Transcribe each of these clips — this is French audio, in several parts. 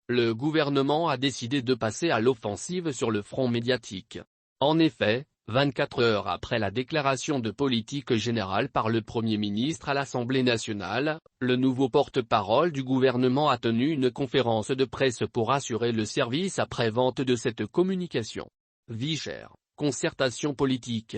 le gouvernement a décidé de passer à l'offensive sur le front médiatique. En effet, 24 heures après la déclaration de politique générale par le Premier ministre à l'Assemblée nationale, le nouveau porte-parole du gouvernement a tenu une conférence de presse pour assurer le service après-vente de cette communication. Vie chère, concertation politique,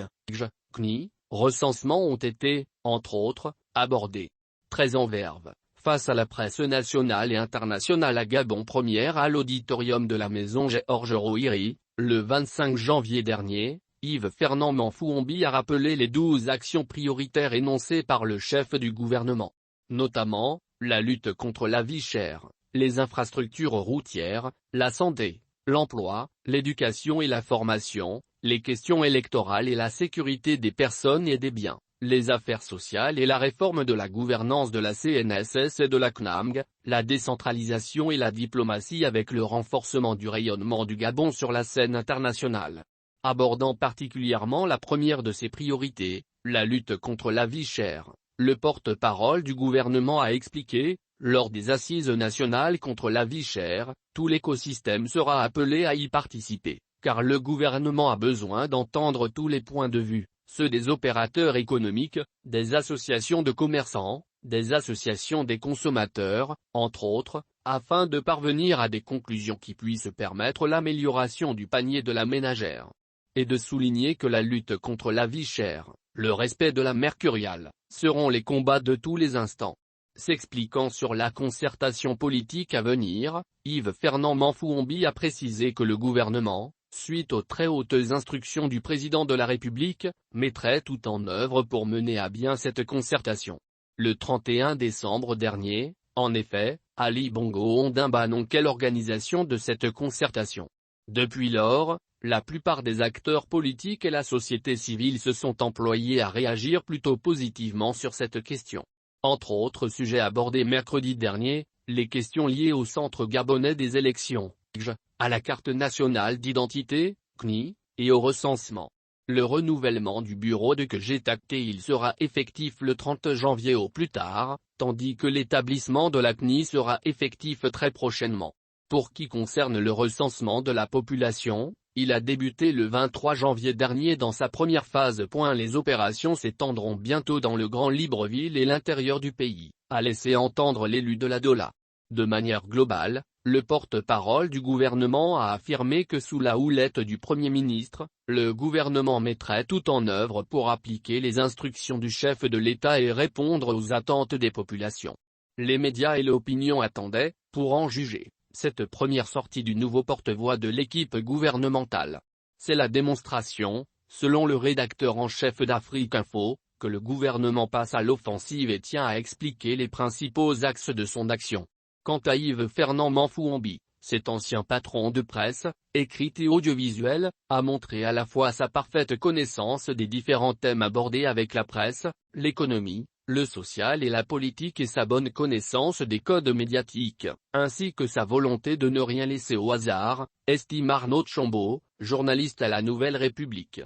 CNI, recensement ont été, entre autres, abordés. Très en verve, face à la presse nationale et internationale à Gabon, première à l'auditorium de la maison Georges Rouiri, le 25 janvier dernier. Yves-Fernand Manfouombi a rappelé les 12 actions prioritaires énoncées par le chef du gouvernement. Notamment, la lutte contre la vie chère, les infrastructures routières, la santé, l'emploi, l'éducation et la formation, les questions électorales et la sécurité des personnes et des biens, les affaires sociales et la réforme de la gouvernance de la CNSS et de la CNAMG, la décentralisation et la diplomatie avec le renforcement du rayonnement du Gabon sur la scène internationale. Abordant particulièrement la première de ses priorités, la lutte contre la vie chère, le porte-parole du gouvernement a expliqué, lors des assises nationales contre la vie chère, tout l'écosystème sera appelé à y participer, car le gouvernement a besoin d'entendre tous les points de vue, ceux des opérateurs économiques, des associations de commerçants, des associations des consommateurs, entre autres, afin de parvenir à des conclusions qui puissent permettre l'amélioration du panier de la ménagère. Et de souligner que la lutte contre la vie chère, le respect de la mercuriale, seront les combats de tous les instants. S'expliquant sur la concertation politique à venir, Yves-Fernand Manfouombi a précisé que le gouvernement, suite aux très hautes instructions du président de la République, mettrait tout en œuvre pour mener à bien cette concertation. Le 31 décembre dernier, en effet, Ali Bongo Ondimba annonçait l'organisation de cette concertation. Depuis lors, la plupart des acteurs politiques et la société civile se sont employés à réagir plutôt positivement sur cette question. Entre autres sujets abordés mercredi dernier, les questions liées au Centre gabonais des élections, à la carte nationale d'identité, CNI, et au recensement. Le renouvellement du bureau de il sera effectif le 30 janvier au plus tard, tandis que l'établissement de la CNI sera effectif très prochainement. Pour qui concerne le recensement de la population, il a débuté le 23 janvier dernier dans sa première phase. Les opérations s'étendront bientôt dans le Grand Libreville et l'intérieur du pays, a laissé entendre l'élu de la Dola. De manière globale, le porte-parole du gouvernement a affirmé que sous la houlette du Premier ministre, le gouvernement mettrait tout en œuvre pour appliquer les instructions du chef de l'État et répondre aux attentes des populations. Les médias et l'opinion attendaient, pour en juger, cette première sortie du nouveau porte-voix de l'équipe gouvernementale. C'est la démonstration, selon le rédacteur en chef d'Afrique Info, que le gouvernement passe à l'offensive et tient à expliquer les principaux axes de son action. Quant à Yves-Fernand Manfouombi, cet ancien patron de presse, écrite et audiovisuelle, a montré à la fois sa parfaite connaissance des différents thèmes abordés avec la presse, l'économie, le social et la politique et sa bonne connaissance des codes médiatiques, ainsi que sa volonté de ne rien laisser au hasard, estime Arnaud Chambaud, journaliste à la Nouvelle République.